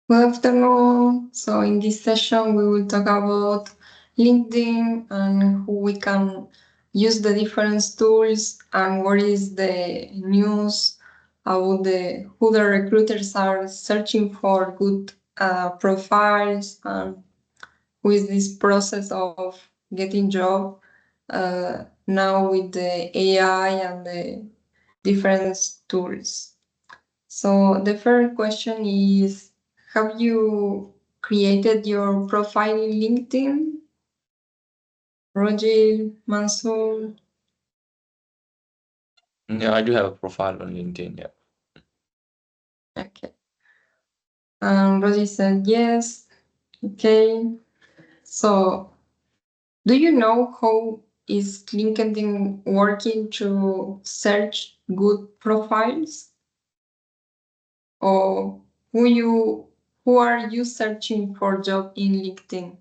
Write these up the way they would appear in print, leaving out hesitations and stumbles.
Good afternoon. So in this session, we will talk about LinkedIn and who we can use the different tools and what is the news about who the recruiters are searching for good profiles and who is this process of getting job now with the AI and the different tools. So the first question is, have you created your profile in LinkedIn? Roger, Mansoor? Yeah, I do have a profile on LinkedIn. Yeah. Okay. Roger said yes. Okay. So do you know how is LinkedIn working to search good profiles? Or who are you searching for job in LinkedIn?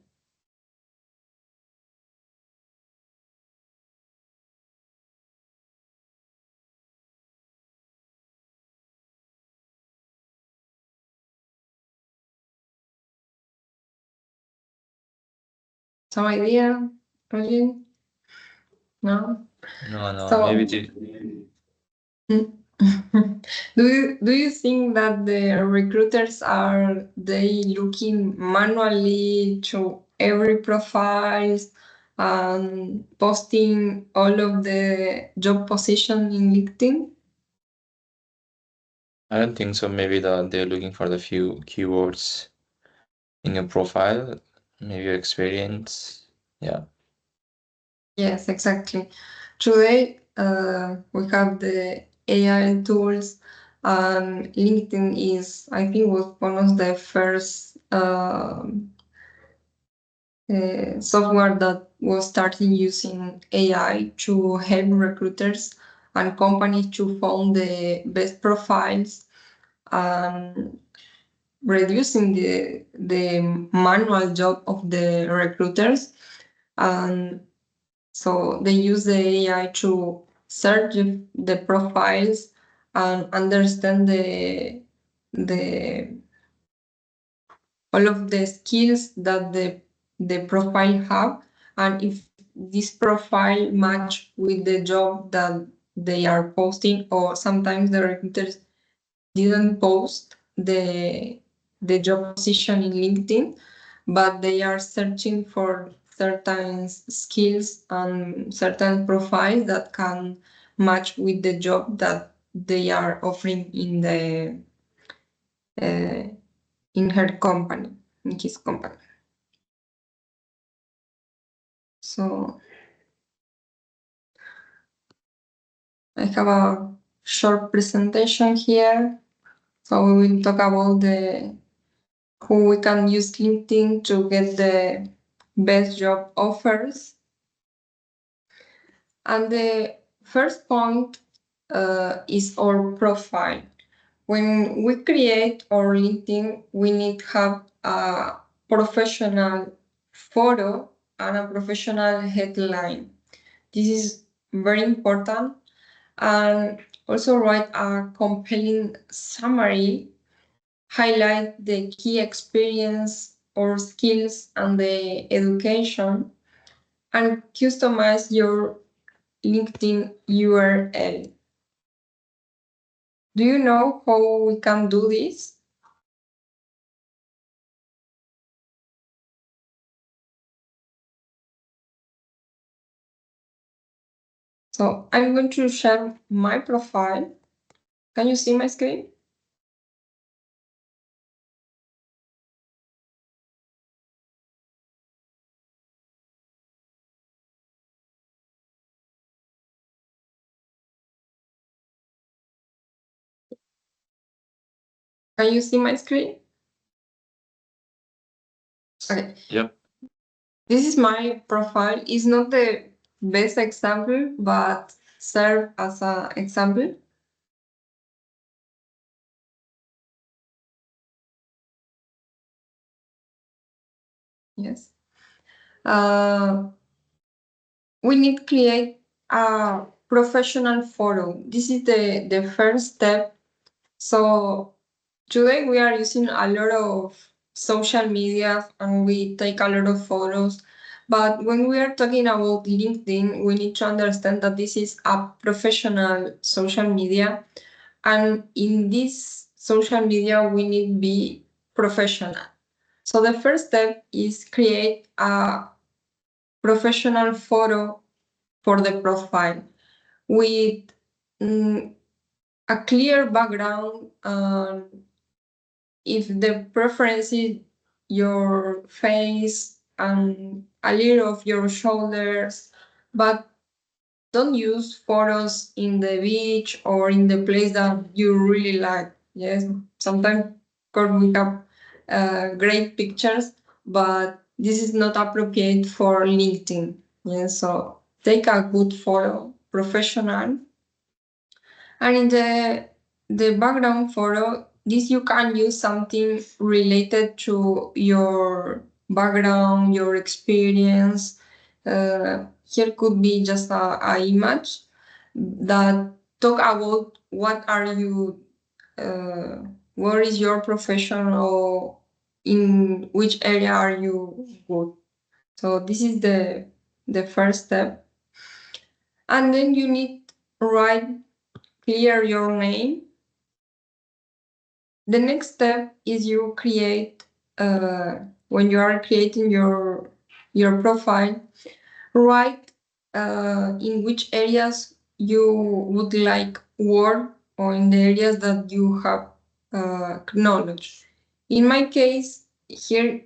Some idea, Roger? No? No, So maybe do you think that the recruiters are they looking manually to every profiles and posting all of the job position in LinkedIn? I don't think so. Maybe they're looking for the few keywords in your profile, maybe your experience. Yeah. Yes, exactly. Today, we have the AI tools, and LinkedIn is, I think, was one of the first software that was starting using AI to help recruiters and companies to find the best profiles and reducing the manual job of the recruiters. And so they use the AI to search the profiles and understand the all of the skills that the profile have, and if this profile match with the job that they are posting, or sometimes the recruiters didn't post the job position in LinkedIn, but they are searching for certain skills and certain profiles that can match with the job that they are offering in the in her company, in his company. So I have a short presentation here. So we will talk about the who we can use LinkedIn to get the best job offers. And the first point is our profile. When we create our LinkedIn, we need to have a professional photo and a professional headline. This is very important. And also write a compelling summary, highlight the key experience or skills and the education, and customize your LinkedIn URL. Do you know how we can do this? So I'm going to share my profile. Can you see my screen? Can you see my screen? Okay. Yep. This is my profile. It's not the best example, but serve as an example. Yes. We need to create a professional photo. This is the first step. So Today we are using a lot of social media and we take a lot of photos. But when we are talking about LinkedIn, we need to understand that this is a professional social media. And in this social media, we need to be professional. So the first step is create a professional photo for the profile with a clear background. If the preference is your face and a little of your shoulders, but don't use photos in the beach or in the place that you really like. Yes, sometimes of course we have great pictures, but this is not appropriate for LinkedIn. Yes, so take a good photo, professional, and in the background photo, this you can use something related to your background, your experience. Here could be just a image that talk about what are you, what is your profession or in which area are you good. So this is the first step, and then you need to write clear your name. The next step is you create, when you are creating your profile, write in which areas you would like work or in the areas that you have knowledge. In my case, here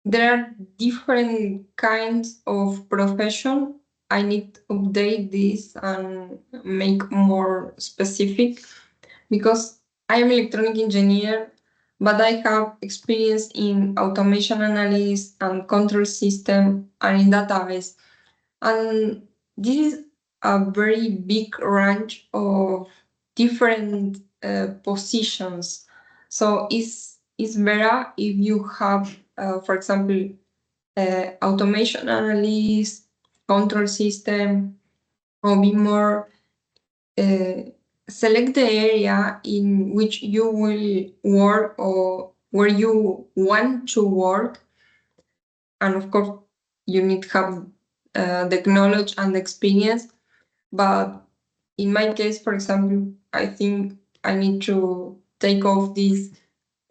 there are different kinds of profession. I need to update this and make more specific because I am electronic engineer, but I have experience in automation analysis and control system and in database. And this is a very big range of different positions. So it's better if you have, for example, automation analyst, control system, or be more select the area in which you will work or where you want to work. And of course, you need to have the knowledge and the experience. But in my case, for example, I think I need to take off this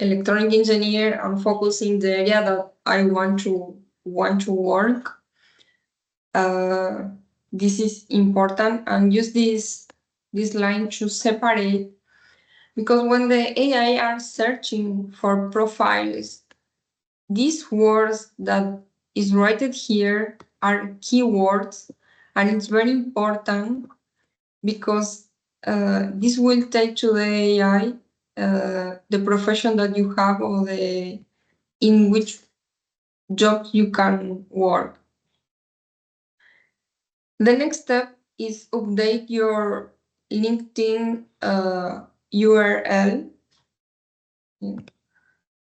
electronic engineer and focus in the area that I want to work. This is important, and use this line to separate, because when the AI are searching for profiles, these words that is written here are keywords, and it's very important because this will take to the AI the profession that you have or the in which job you can work. The next step is update your LinkedIn URL,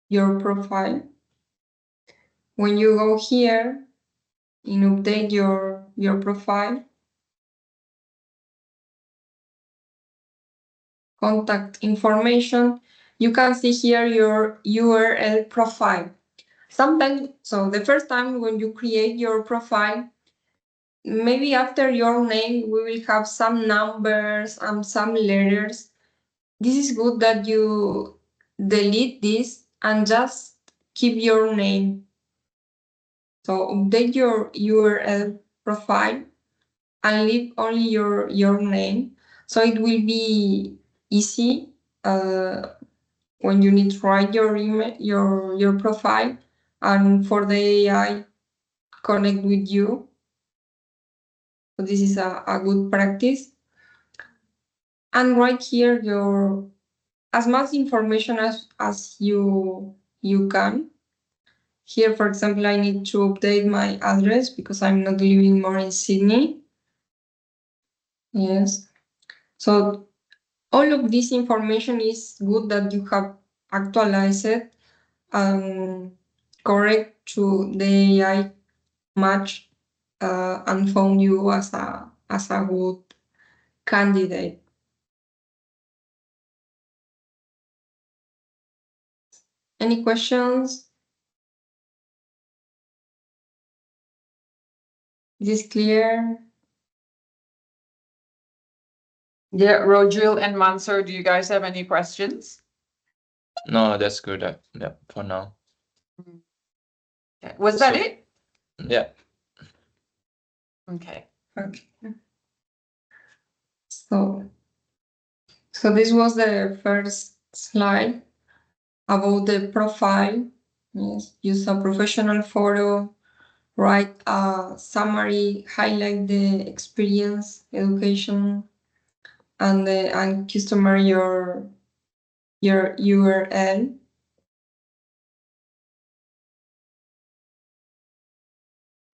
your profile. When you go here and update your profile, contact information, you can see here your URL profile. Sometimes, so the first time when you create your profile, maybe after your name, we will have some numbers and some letters. This is good that you delete this and just keep your name. So update your URL profile and leave only your name. So it will be easy when you need to write your email, your profile, and for the AI connect with you. So this is a good practice. And write here your as much information as you can. Here, for example, I need to update my address because I'm not living more in Sydney. Yes. So all of this information is good that you have actualized it and correct to the AI match and found you as a good candidate. Any questions? Is this clear? Yeah, Rodriel and Mansur, do you guys have any questions? No, that's good. Yeah, for now. Okay. Was that it? Yeah. Okay. Okay. So this was the first slide about the profile. Yes, use a professional photo, write a summary, highlight the experience, education, and customer your URL.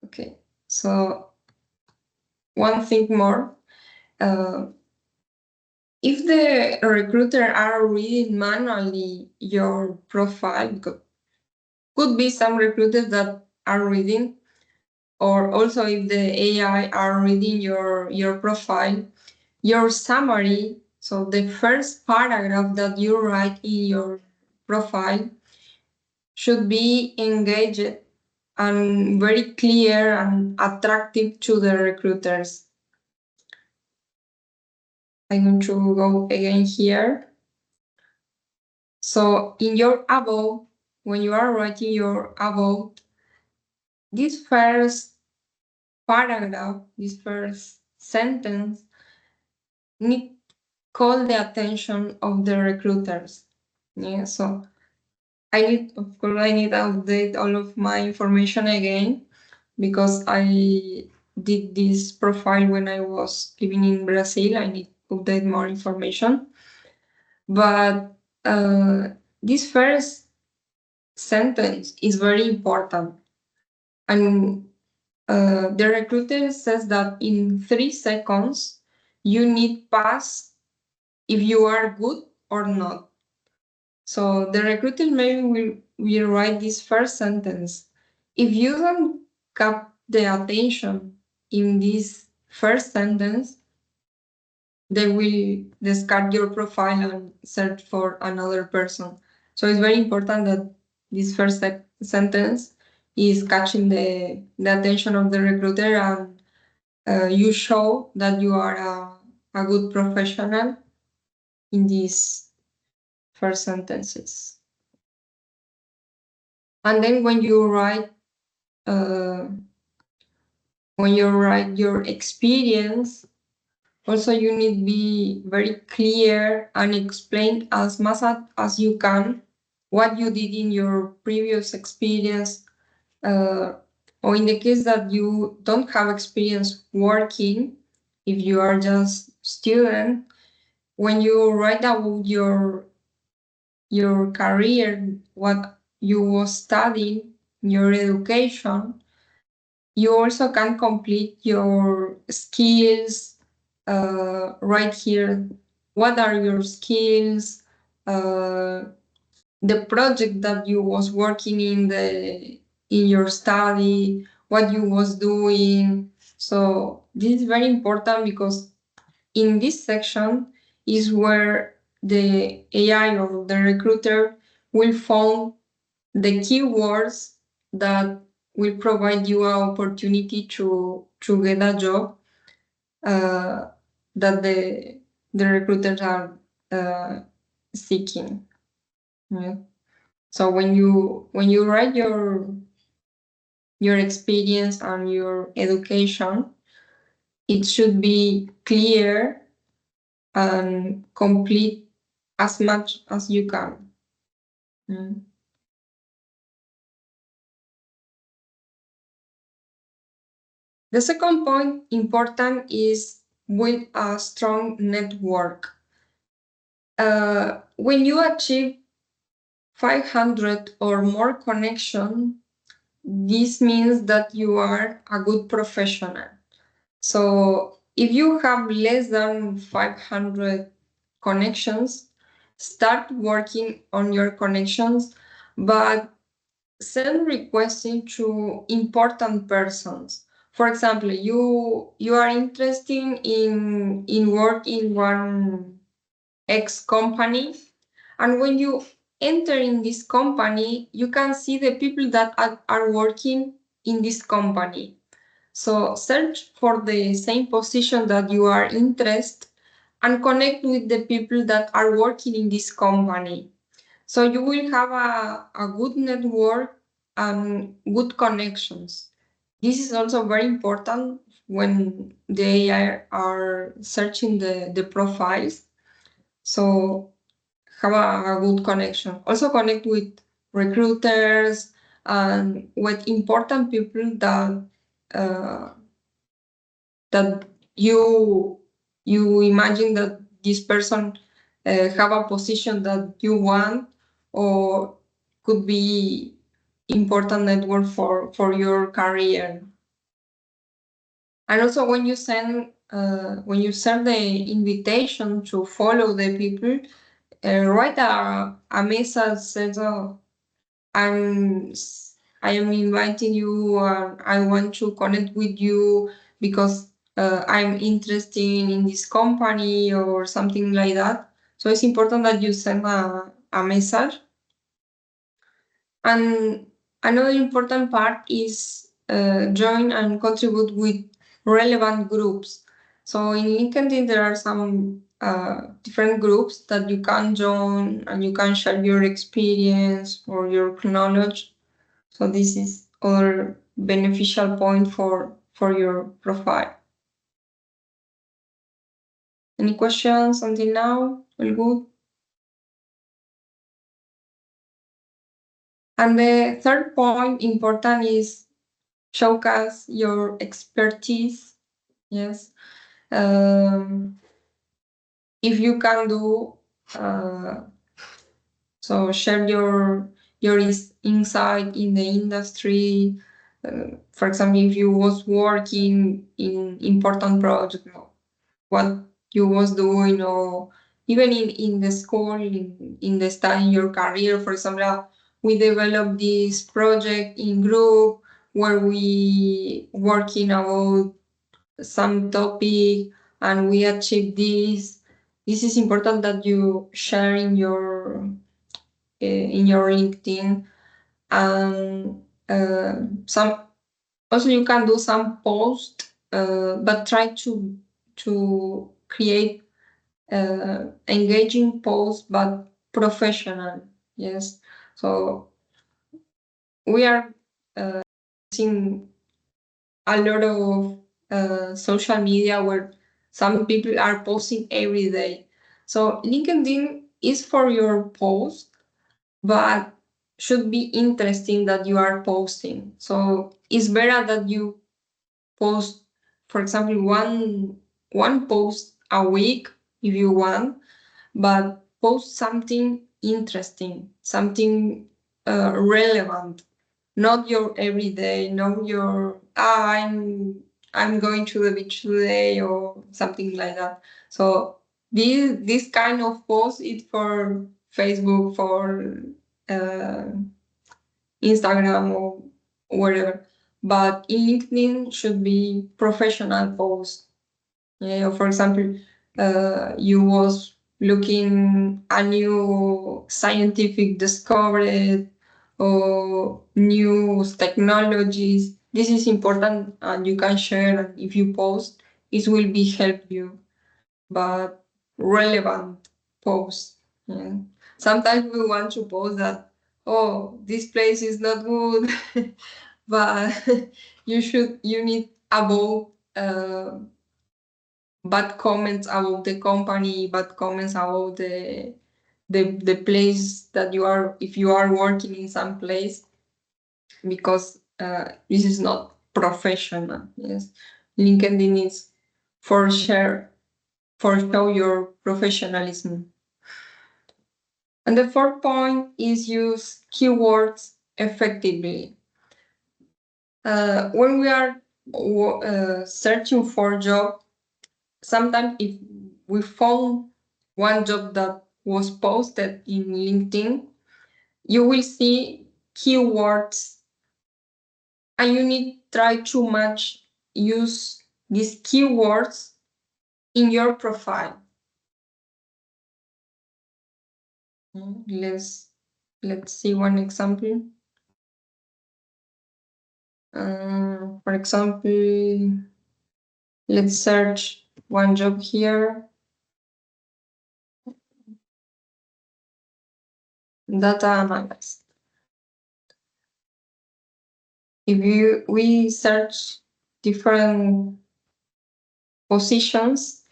Okay, so one thing more. If the recruiter are reading manually your profile, could be some recruiters that are reading, or also if the AI are reading your profile, your summary, so the first paragraph that you write in your profile should be engaged and very clear and attractive to the recruiters. I'm going to go again here. So in your about, when you are writing your about, this first paragraph, this first sentence need call the attention of the recruiters. Yeah, so I need to update all of my information again because I did this profile when I was living in Brazil. I need to update more information. But this first sentence is very important. And the recruiter says that in 3 seconds, you need pass if you are good or not. So the recruiter maybe will write this first sentence. If you don't cap the attention in this first sentence, they will discard your profile and search for another person. So it's very important that this first sentence is catching the attention of the recruiter, and you show that you are a good professional in these first sentences. And then when you write your experience, also you need to be very clear and explain as much as you can what you did in your previous experience, or in the case that you don't have experience working, if you are just student, when you write about your career, what you was studying, your education, you also can complete your skills. Right here, what are your skills, the project that you was working in your study, what you was doing. So this is very important because in this section is where the AI or the recruiter will find the keywords that will provide you an opportunity to get a job that the recruiters are seeking. Yeah. So when you write your experience and your education, it should be clear and complete as much as you can. The second point important is build a strong network. When you achieve 500 or more connection, this means that you are a good professional. So if you have less than 500 connections, start working on your connections, but send requesting to important persons. For example, you are interested in work in one X company, and when you entering this company, you can see the people that are working in this company. So search for the same position that you are interested and connect with the people that are working in this company. So you will have a good network and good connections. This is also very important when they are searching the profiles. So have a good connection. Also connect with recruiters and with important people uh, that you imagine that this person have a position that you want or could be important network for your career. And also when you send the invitation to follow the people, write a message says, oh, I am inviting you, I want to connect with you because I'm interested in this company or something like that. So it's important that you send a message. And another important part is join and contribute with relevant groups. So in LinkedIn, there are some different groups that you can join and you can share your experience or your knowledge. So this is other beneficial point for your profile. Any questions until now? All good? And the third point important is showcase your expertise. Yes. If you can do so share your insight in the industry. For example, if you was working in important project, what you was doing, or even in the school, in the studying your career. For example, we developed this project in group where we working about some topic and we achieve this. This is important that you share in your LinkedIn. And some also you can do some post, but try to create engaging posts but professional. Yes, so we are seeing a lot of social media where some people are posting every day. So LinkedIn is for your post, but should be interesting that you are posting. So it's better that you post, for example, one post a week if you want, but post something interesting, something relevant, not your everyday, not your I'm going to the beach today or something like that. So this kind of post is for Facebook, for Instagram or whatever. But in LinkedIn should be professional post. Yeah, for example, you was looking a new scientific discovery or new technologies. This is important and you can share, and if you post, it will be help you. But relevant post. Yeah. Sometimes we want to post that, oh, this place is not good, but you need about bad comments about the company, bad comments about the place that you are, if you are working in some place, because this is not professional. Yes, LinkedIn is for show your professionalism. And the fourth point is use keywords effectively. When we are searching for a job, sometimes if we found one job that was posted in LinkedIn, you will see keywords and you need try to use these keywords in your profile. Let's let's see one example. For example, let's search one job here. Data analyst. If we search different positions,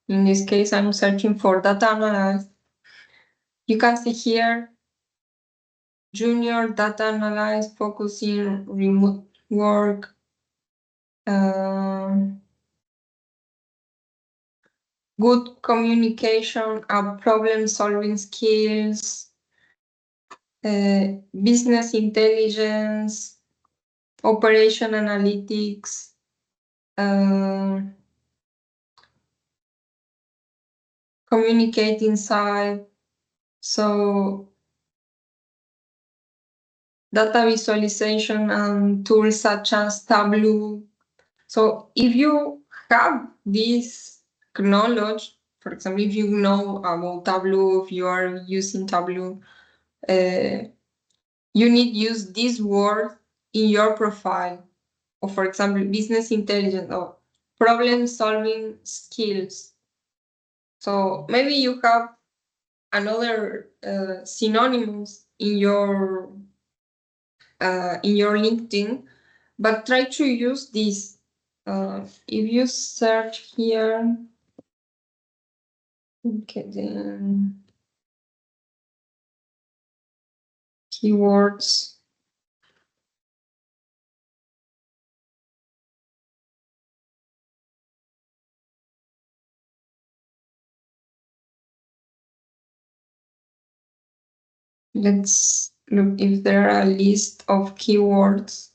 in this case, I'm searching for data analyst. You can see here, junior data analyst focusing remote work, good communication and problem-solving skills, business intelligence, operation analytics, communicate inside. So data visualization and tools such as Tableau. So if you have this knowledge, for example, if you know about Tableau, if you are using Tableau, you need to use this word in your profile. Or for example, business intelligence or problem solving skills. So maybe you have another synonyms in your LinkedIn, but try to use this. If you search here, okay, then keywords. Let's look if there are a list of keywords.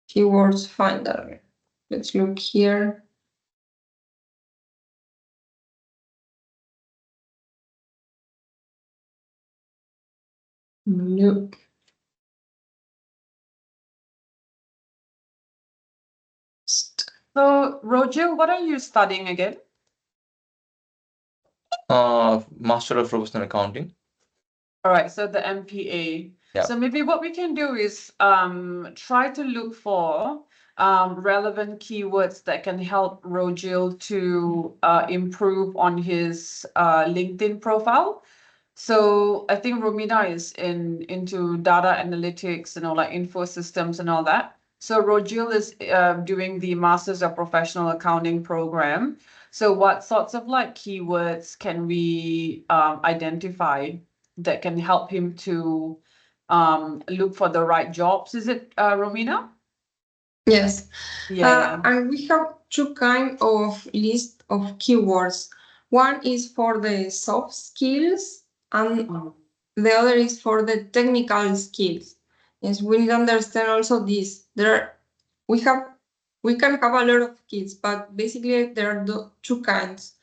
Keywords finder. Let's look here. Look. So, Rogil, what are you studying again? Master of Professional Accounting. All right, so the MPA. Yeah. So maybe what we can do is try to look for relevant keywords that can help Rogil to improve on his LinkedIn profile. So I think Romina is into data analytics and all like info systems and all that. So Rogil is doing the Masters of Professional Accounting program. So what sorts of like keywords can we identify that can help him to look for the right jobs? Is it Romina? Yes. Yeah. And we have two kinds of list of keywords. One is for the soft skills and the other is for the technical skills. Yes, we need to understand also this. We can have a lot of skills, but basically there are two kinds.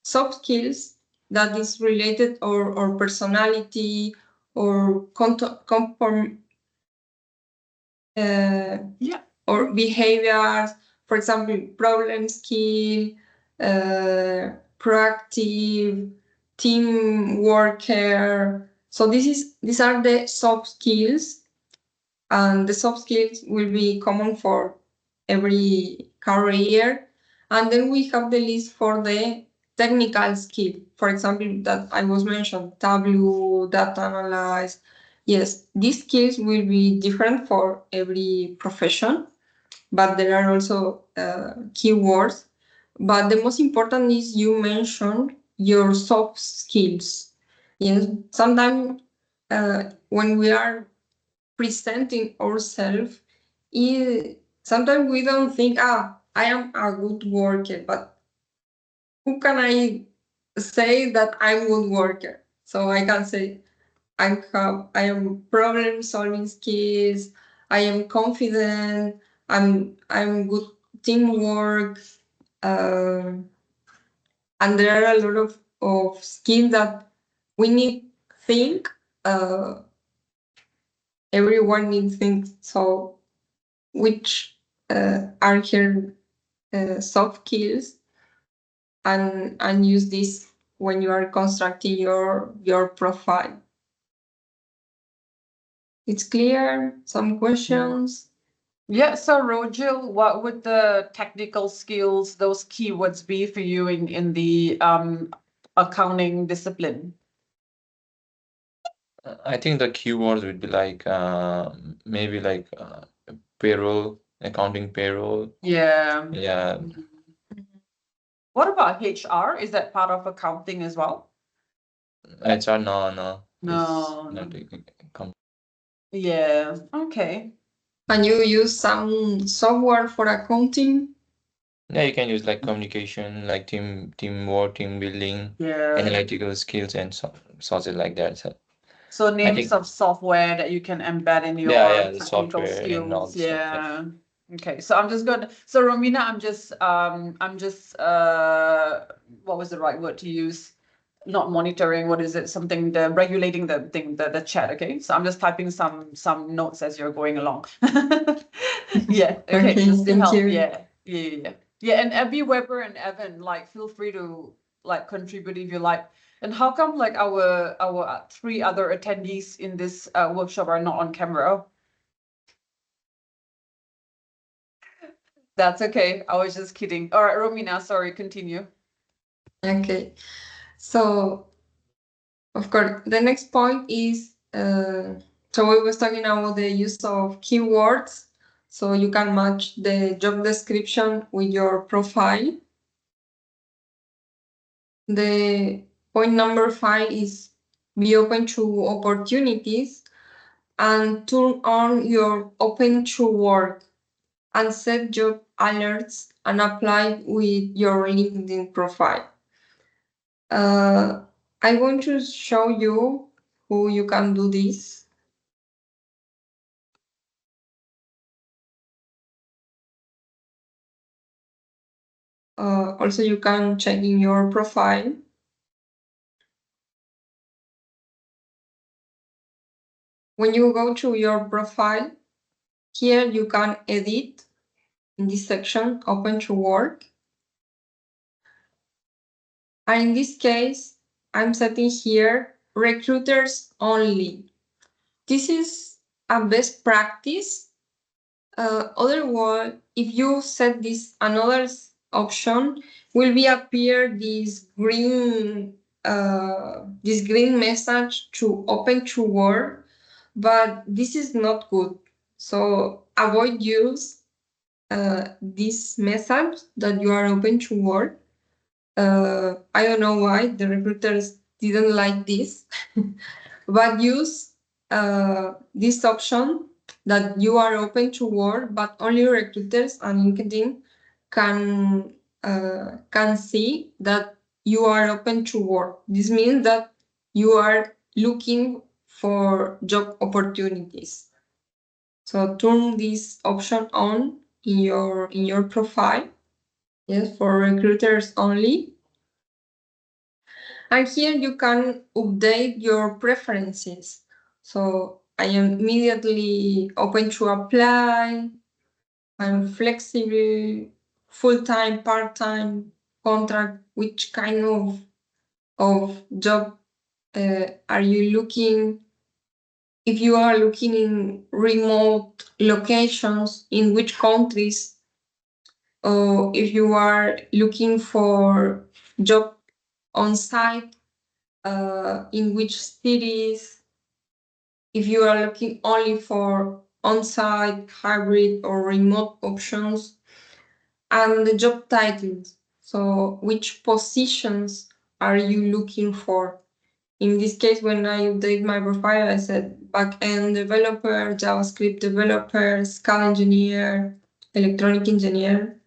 Soft skills that is related or personality or Yeah. or behaviors, for example, problem skill, proactive, team worker. So these are the soft skills, and the soft skills will be common for every career. And then we have the list for the technical skill. For example, that I was mentioned, Tableau, data analyze. Yes, these skills will be different for every profession, but there are also keywords. But the most important is you mention your soft skills. Yes, sometimes when we are presenting ourselves, sometimes we don't think, I am a good worker, but who can I say that I'm a good worker? So I can say I am problem solving skills, I am confident, I'm good teamwork, and there are a lot of skills that we need think. Everyone needs think. So which are here soft skills and use this when you are constructing your profile. It's clear? Some questions? Yeah, so Rojil, what would the technical skills, those keywords be for you in the accounting discipline? I think the keywords would be like maybe like payroll, accounting payroll. Yeah. Yeah, What about HR? Is that part of accounting as well? HR, no. No. It's not a Yeah, okay. Can you use some software for accounting? Yeah, you can use like communication, like teamwork, team building, Yeah. analytical skills, and something like that. So names think- of software that you can embed in your Yeah, the technical software and all skills. the stuff, yeah. Yeah. Okay, so I'm just gonna, so Romina, I'm just what was the right word to use? Not monitoring, what is it? Something, the regulating the thing, the chat, okay? So I'm just typing some notes as you're going along. Yeah, okay, Okay, just to thank help. you. Yeah. Yeah, and Abby, Weber, and Evan, like, feel free to like contribute if you like. And how come like our three other attendees in this workshop are not on camera? That's okay. I was just kidding. All right, Romina, sorry, continue. Okay, so of course the next point is so we was talking about the use of keywords, so you can match the job description with your profile. The point number 5 is be open to opportunities and turn on your open to work and set job alerts and apply with your LinkedIn profile. I'm going to show you how you can do this. Also, you can check in your profile. When you go to your profile, here you can edit in this section, open to work. And in this case, I'm setting here recruiters only. This is a best practice. Otherwise, if you set this another option, will be appear this green message to open to work, but this is not good. So avoid use this message that you are open to work. I don't know why the recruiters didn't like this, but use this option that you are open to work, but only recruiters and LinkedIn can see that you are open to work. This means that you are looking for job opportunities. So turn this option on in your profile. Yes, for recruiters only. And here you can update your preferences. So I am immediately open to apply. I'm flexible, full-time, part-time, contract. Which kind of job are you looking? If you are looking in remote locations, in which countries? Or if you are looking for job on site, in which cities? If you are looking only for on-site, hybrid, or remote options, and the job titles. So which positions are you looking for? In this case, when I update my profile, I said back-end developer, JavaScript developer, SCADA engineer, electronic engineer.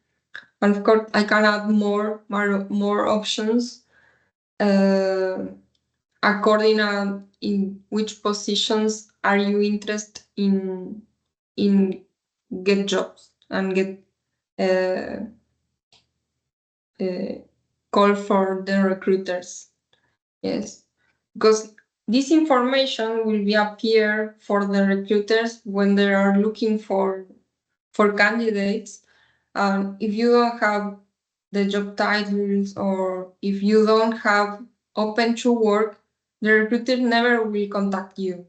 And of course, I can add more options according to in which positions are you interested in get jobs and get call for the recruiters. Yes, because this information will be appear for the recruiters when they are looking for candidates, If you don't have the job titles or if you don't have open to work, the recruiter never will contact you.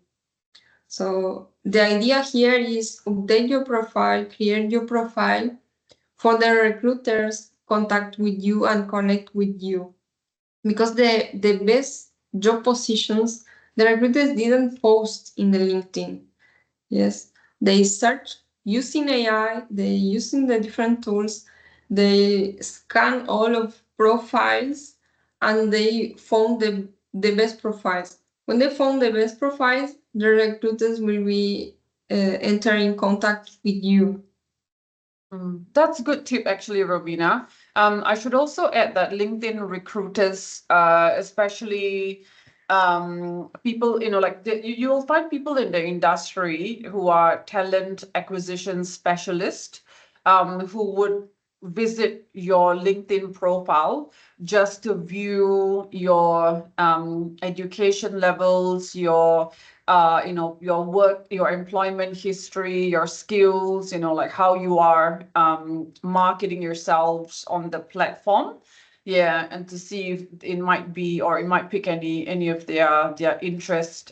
So the idea here is update your profile, create your profile for the recruiters contact with you and connect with you. Because the best job positions, the recruiters didn't post in the LinkedIn. Yes, they search using AI, they using the different tools, they scan all of profiles and they found the best profiles. When they found the best profiles, the recruiters will be enter in contact with you. That's a good tip, actually, Robina. I should also add that LinkedIn recruiters, especially people, like you'll find people in the industry who are talent acquisition specialists, who would visit your LinkedIn profile just to view your education levels, your your work, your employment history, your skills, like how you are marketing yourselves on the platform. Yeah, and to see if it might be, or it might pick any of their interest,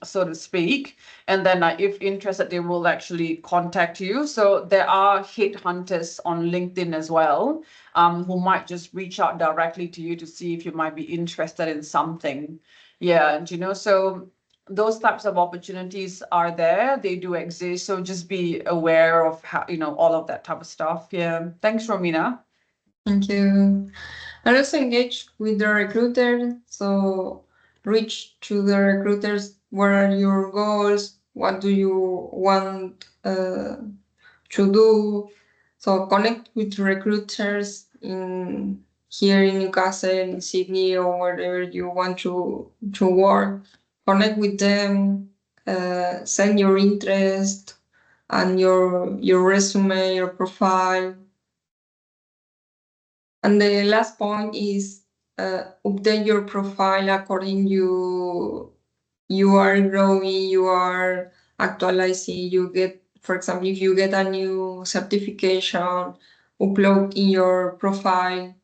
so to speak. And then if interested, they will actually contact you. So there are headhunters on LinkedIn as well, who might just reach out directly to you to see if you might be interested in something. Yeah, and so those types of opportunities are there. They do exist. So just be aware of how, all of that type of stuff. Yeah. Thanks, Romina. Thank you. And also engage with the recruiter. So reach to the recruiters. What are your goals? What do you want to do? So connect with recruiters here in Newcastle, in Sydney, or wherever you want to work. Connect with them. Send your interest and your resume, your profile. And the last point is update your profile according you are growing, you are actualizing, you get, for example, if you get a new certification, upload in your profile.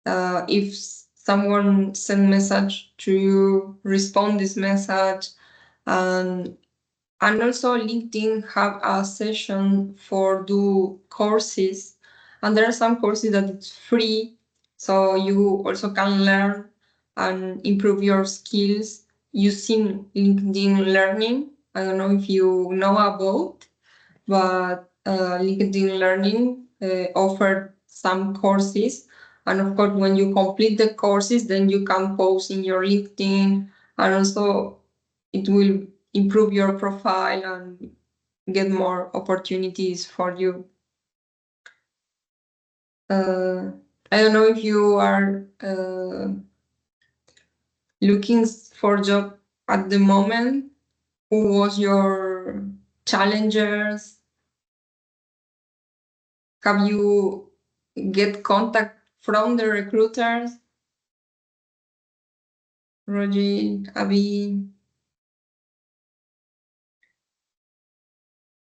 If someone send message to you, respond this message. And also LinkedIn have a session for do courses, and there are some courses that it's free, so you also can learn and improve your skills using LinkedIn Learning. I don't know if you know about, but LinkedIn Learning offered some courses, and of course when you complete the courses, then you can post in your LinkedIn, and also it will improve your profile and get more opportunities for you. I don't know if you are looking for a job at the moment. Who was your challengers? Have you get contact from the recruiters? Roger, Abby?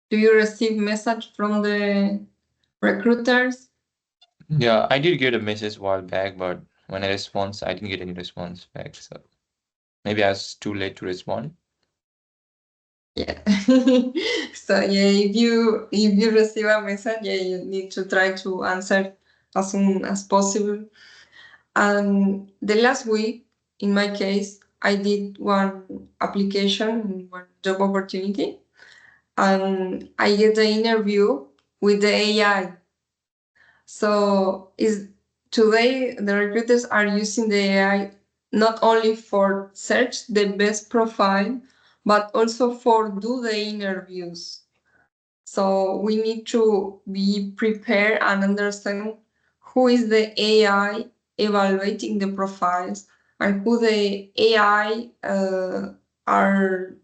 Do you receive message from the recruiters? Yeah, I did get a message a while back, but when I respond, I didn't get any response back. So maybe I was too late to respond. Yeah. So yeah, if you receive a message, yeah, you need to try to answer as soon as possible. And the last week, in my case, I did one application, one job opportunity, and I get the interview with the AI. So today the recruiters are using the AI not only for search the best profile, but also for do the interviews. So we need to be prepared and understand who is the AI evaluating the profiles and who the AI are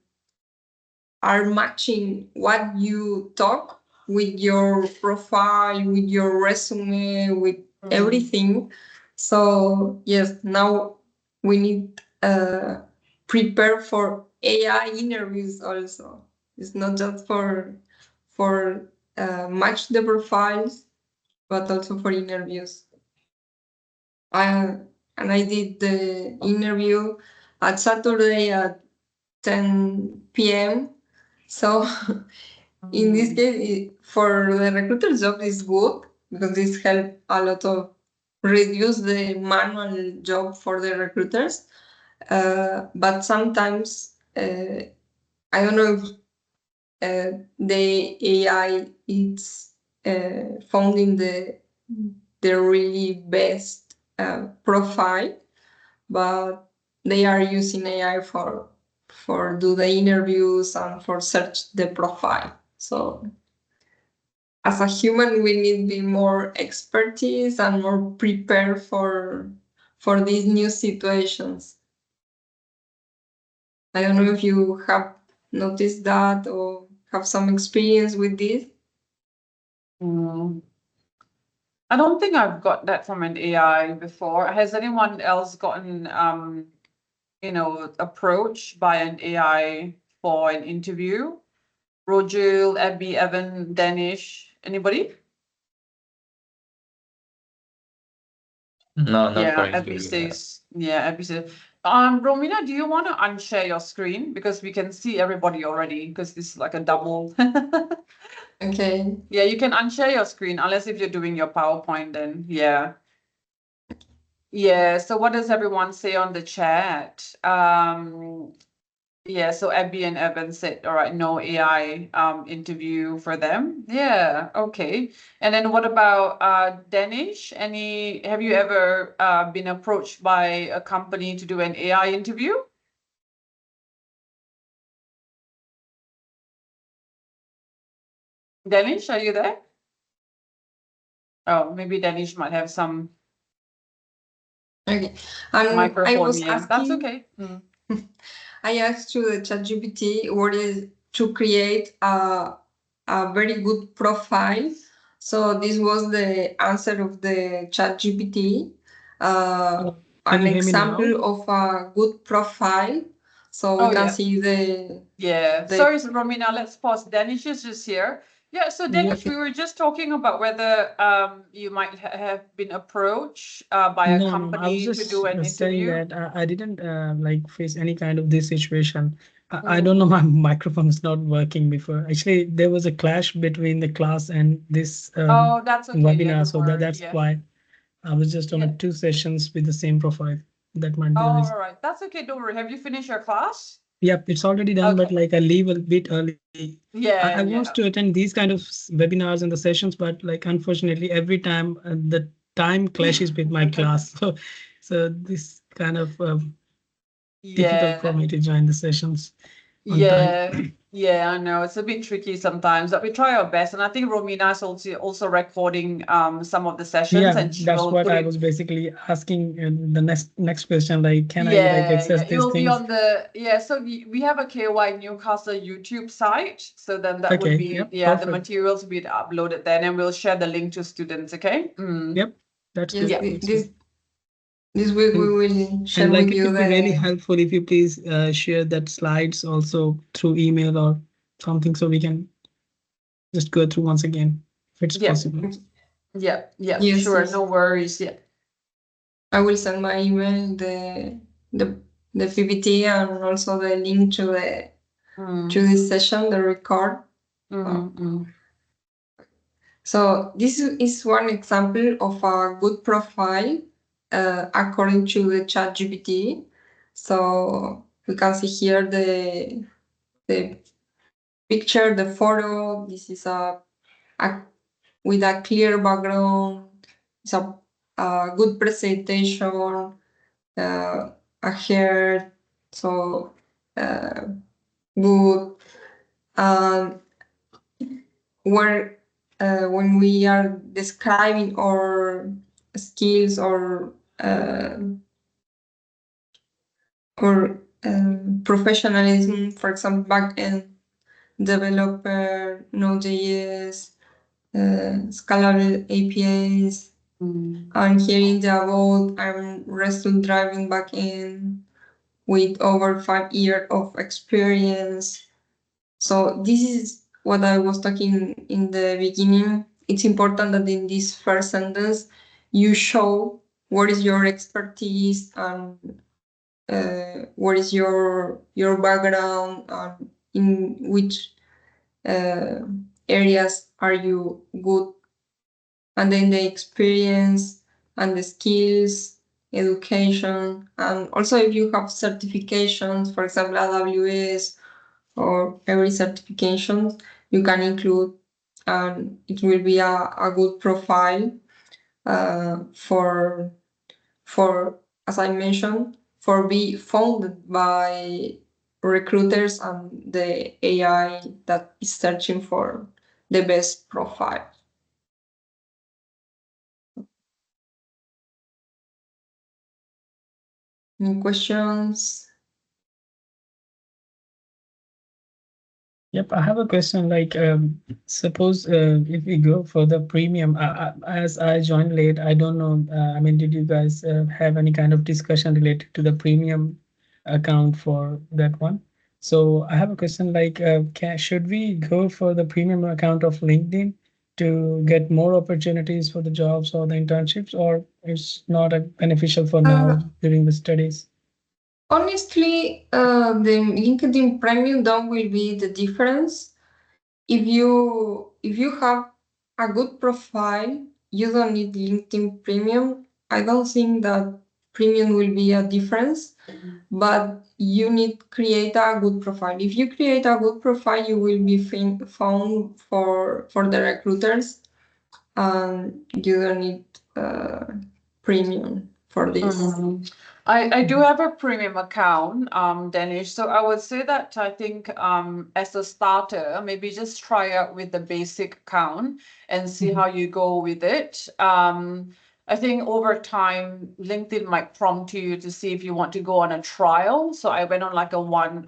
matching what you talk with your profile, with your resume, with everything. So yes, now we need prepare for AI interviews also. It's not just for match the profiles, but also for interviews. And I did the interview at Saturday at 10 p.m. So in this case, for the recruiter job is good because this help a lot of reduce the manual job for the recruiters. But sometimes I don't know if the AI is finding the really best profile, but they are using AI for do the interviews and for search the profile. So as a human, we need to be more expertise and more prepared for these new situations. I don't know if you have noticed that or have some experience with this. I don't think I've got that from an AI before. Has anyone else gotten, approached by an AI for an interview? Rojil, Abby, Evan, Danish, anybody? No, not for Abby interview. says, Abby says, Romina, do you want to unshare your screen? Because we can see everybody already, because this is like a double. Okay. Yeah, you can unshare your screen, unless if you're doing your PowerPoint, then yeah. Yeah, so what does everyone say on the chat? Yeah, so Abby and Evan said, all right, no AI interview for them. Yeah, okay. And then what about Danish? Have you ever been approached by a company to do an AI interview? Danish, are you there? Oh, maybe Danish might have some Okay. And microphone. I was Yeah, that's asking, okay. I asked to the ChatGPT what is to create a very good profile. So this was the answer of the ChatGPT. Can An you hear me now? example of a good profile. So we Oh, can yeah. see the Yeah, the- sorry, Romina, let's pause. Danish is just here. Yeah, so Danish, we were just talking about whether you might have been approached by a No, I company was to just do an saying interview. that I didn't like face any kind of this situation. I Mm. don't know, my microphone is not working before. Actually, there was a clash between the class and this Oh, that's okay. Yeah, webinar, don't so worry. that's Yeah. why I was just on Yeah. 2 sessions with the same profile. That might be the Oh, reason. all right. That's okay. Don't worry. Have you finished your class? Yep, it's already done, but Okay. like I leave a bit early. Yeah, I want to attend these kind of webinars and the sessions, but like unfortunately, every time the time clashes with my class. So this kind of difficult for me to join the sessions on time. Yeah, I know it's a bit tricky sometimes, but we try our best. And I think Romina is also recording some of the sessions, Yeah, and she that's will what put I it. was basically asking the next question, like, can I like Yeah, access it these will be things? on the So we have a KY Newcastle YouTube site, so then that would Okay, be yep, the perfect. materials will be uploaded then, and we'll share the link to students. Okay. Yep, that's yes, good. this week we will share And like with it you would be really the helpful if you please share that slides also through email or something, so we can just go through once again if it's Yeah. possible. Yeah, Yes, sure, yes. no worries. Yeah. I will send my email the PPT and also the link to the to this session, the record. So this is one example of a good profile according to the ChatGPT. So we can see here the picture, the photo. This is a with a clear background. It's a good presentation. A hair, so good. Where when we are describing our skills or professionalism, for example, backend developer, Node.js, scalable APIs. And here in the about, I'm RESTful driving backend with over 5 years of experience. So this is what I was talking in the beginning it's important that in this first sentence you show what is your expertise and what is your background and in which areas are you good, and then the experience and the skills, education, and also if you have certifications, for example, AWS or every certification you can include, and it will be a good profile for as I mentioned, for be founded by recruiters and the AI that is searching for the best profile. Any questions? Yep, I have a question. Like, suppose if we go for the premium, as I joined late, I don't know. I mean, did you guys have any kind of discussion related to the premium account for that one? So I have a question. Like, should we go for the premium account of LinkedIn to get more opportunities for the jobs or the internships, or it's not beneficial for now during the studies? Honestly, the LinkedIn Premium don't will be the difference. If you have a good profile, you don't need LinkedIn Premium. I don't think that Premium will be a difference, but you need create a good profile. If you create a good profile, you will be found for the recruiters, and you don't need Premium for this. I do have a premium account, Danish. So I would say that I think as a starter, maybe just try out with the basic account and see how you go with it. I think over time, LinkedIn might prompt you to see if you want to go on a trial. So I went on like a 1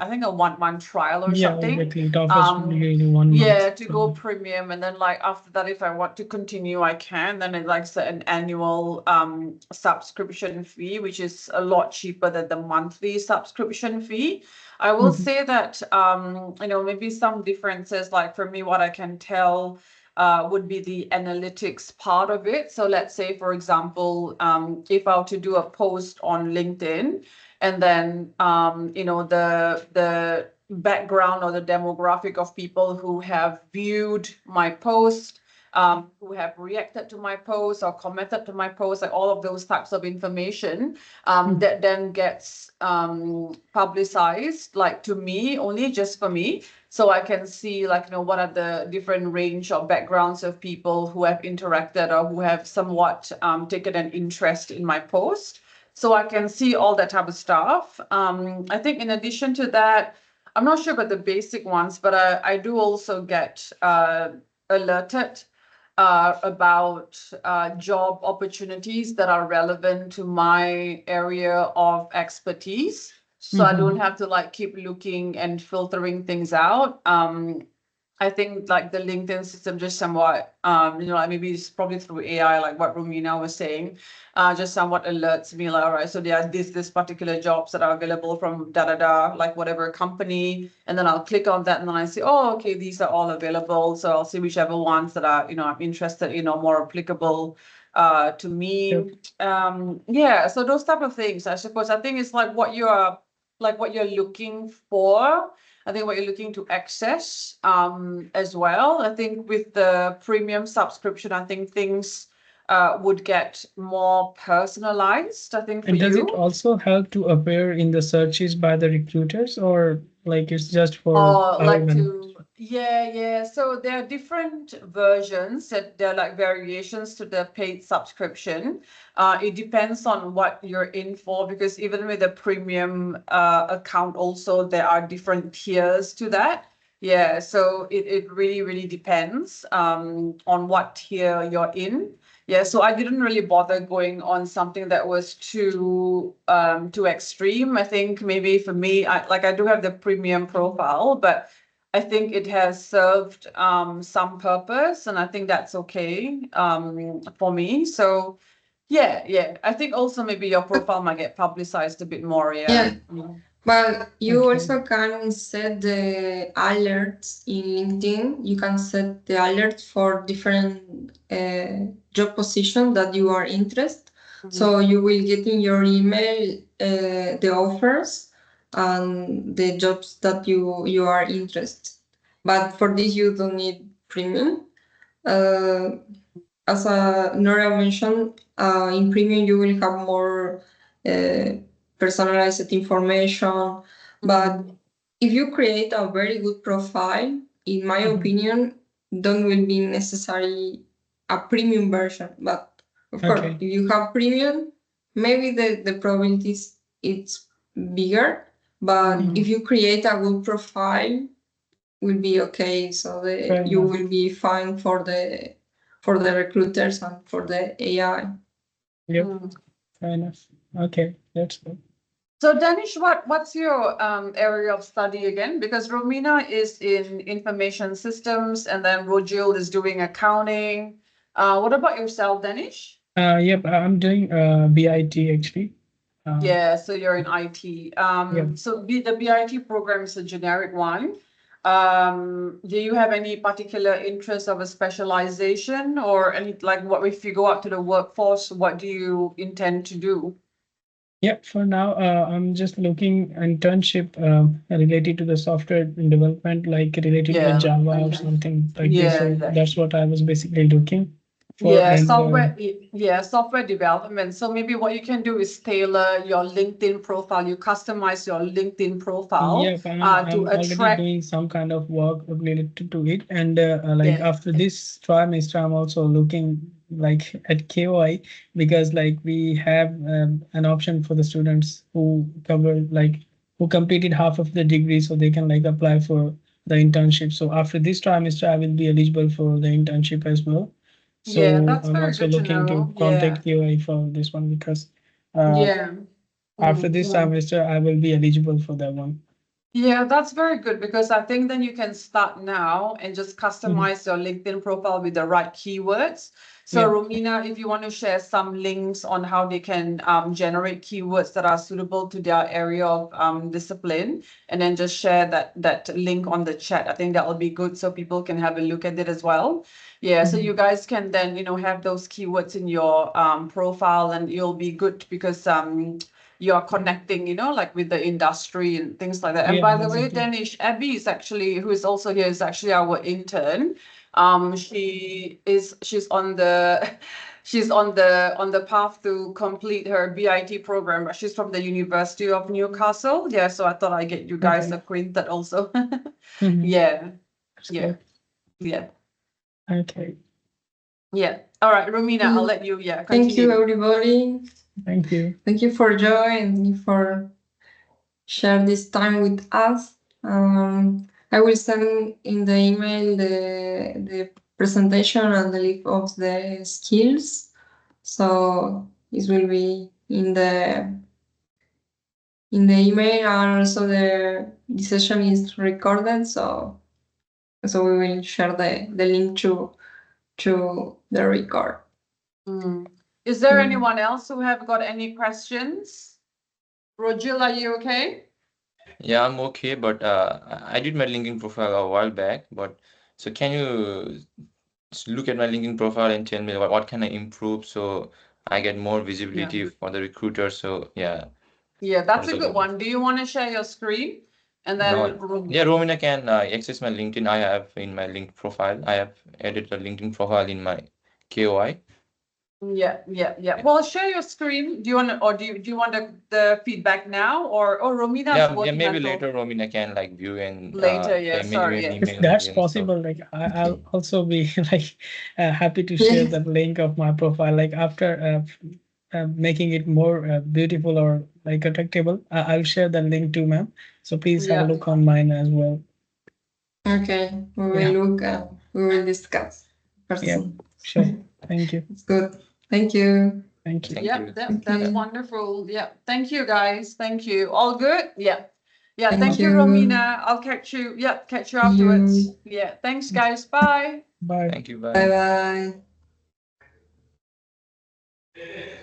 month trial or something. Exactly. It offers really 1 month. Yeah, to go premium, and then like after that, if I want to continue, I can. Then it likes an annual subscription fee, which is a lot cheaper than the monthly subscription fee. I will say that maybe some differences, like for me, what I can tell would be the analytics part of it. So let's say, for example, if I were to do a post on LinkedIn, and then the background or the demographic of people who have viewed my post, who have reacted to my post or commented to my post, like all of those types of information that then gets publicized, like to me, only just for me. So I can see like, what are the different range of backgrounds of people who have interacted or who have somewhat taken an interest in my post. So I can see all that type of stuff. I think in addition to that, I'm not sure about the basic ones, but I do also get alerted about job opportunities that are relevant to my area of expertise. So I don't have to like keep looking and filtering things out. I think like the LinkedIn system just somewhat, maybe it's probably through AI, like what Romina was saying, just somewhat alerts me like, all right, so there are this particular jobs that are available from like whatever company. And then I'll click on that and then I see, oh, okay, these are all available. So I'll see whichever ones that are, I'm interested in or more applicable to me. Yep. So those type of things, I suppose. I think it's like what you're looking for. I think what you're looking to access as well. I think with the premium subscription, I think things would get more personalized, I think, for And does you. it also help to appear in the searches by the recruiters, or like it's just for Yeah. So there are different versions that there are like variations to the paid subscription. It depends on what you're in for, because even with a premium account also, there are different tiers to that. Yeah, so it really, really depends on what tier you're in. Yeah, so I didn't really bother going on something that was too extreme. I think maybe for me, I do have the premium profile, but I think it has served some purpose, and I think that's okay for me. So yeah. I think also maybe your profile might get publicized a bit more. Yeah. But you Okay. also can set the alerts in LinkedIn. You can set the alerts for different job position that you are interested. So you will get in your email the offers and the jobs that you are interested. But for this, you don't need premium. As Nora mentioned, in premium you will have more personalized information. But if you create a very good profile, in my Mhm. opinion, don't will be necessary a premium version. But of course, Okay. if you have premium, maybe the probability is it's bigger. But Mhm. if you create a good profile, will be okay. So Fair you enough. will be fine for the recruiters and for the AI. Yep. Fair enough. Okay, that's good. So Danish, what's your area of study again? Because Romina is in information systems, and then Rojil is doing accounting. What about yourself, Danish? Yep, I'm doing BIT actually. Yeah, so you're in IT. Yeah. So the BIT program is a generic one. Do you have any particular interest of a specialization or any, like, what if you go out to the workforce, what do you intend to do? Yeah, for now, I'm just looking internship related to the software development, like related to Yeah, Java or okay. something like this. Yeah, So yeah. that's what I was basically looking for. Yeah, And software development. So maybe what you can do is tailor your LinkedIn profile. You customize your LinkedIn profile yeah, to I'm already attract. doing some kind of work related to it. And like Yeah. after this trimester, I'm also looking like at KOI because like we have an option for the students who cover like who completed half of the degree, so they can like apply for the internship. So after this trimester, I will be eligible for the internship as well. Yeah, So that's I'm very also good to looking to know. Yeah. contact KOI for this one because Yeah. after this Mhm. trimester, I will be eligible for that one. Yeah, that's very good because I think then you can start now and just customize your LinkedIn profile with the right keywords. So Yeah. Romina, if you want to share some links on how they can generate keywords that are suitable to their area of discipline, and then just share that link on the chat. I think that will be good so people can have a look at it as well. Yeah, so you guys can then, have those keywords in your profile, and you'll be good because you're connecting, like with the industry and things like that. And Yeah, by the way, exactly. Danish, Abby is actually, who is also here, is actually our intern. She's on the she's on the path to complete her BIT program, but she's from the University of Newcastle. Yeah, so I thought I'd get you guys Okay. acquainted also. Mhm. Yeah, That's yeah, good. yeah, Okay. yeah. All right, Romina, I'll let you, Thank you, continue. everybody. Thank you. Thank you for joining and for share this time with us. I will send in the email the presentation and the list of the skills. So this will be in the email, and also the session is recorded. So we will share the link to the record. Is there anyone else who have got any questions? Rojil, are you okay? Yeah, I'm okay, but I did my LinkedIn profile a while back, but so can you look at my LinkedIn profile and tell me what can I improve so I get more visibility for the recruiter? So yeah, Yeah, that that's is a good okay. one. Do you want to share your screen? And No, then, yeah, Romina can access my LinkedIn. I have in my link profile. I have added a LinkedIn profile in my KOI. yeah. Well, share your screen. Do you want to, or do you want the feedback now, or Romina's Yeah, working maybe until later Romina can like view and later? Yeah, send me an sorry. If email that's again. So possible, like I'll also be like happy to share the link of my profile. Like after making it more beautiful or like attractable, I'll share the link to ma'am. So please have a Yeah. look on mine as well. Okay, we will Yeah. look and we will discuss. Yeah, Person. sure. Thank you. It's good. Thank you. Thank you. thank Yeah, you. that's Okay. wonderful. Yeah, thank you guys. Thank you. All good? Yeah. Yeah, Thank thank you, you. Romina. I'll catch you. Yeah, catch you afterwards. Yeah, thanks, guys. Bye. Bye. Thank you. Bye bye.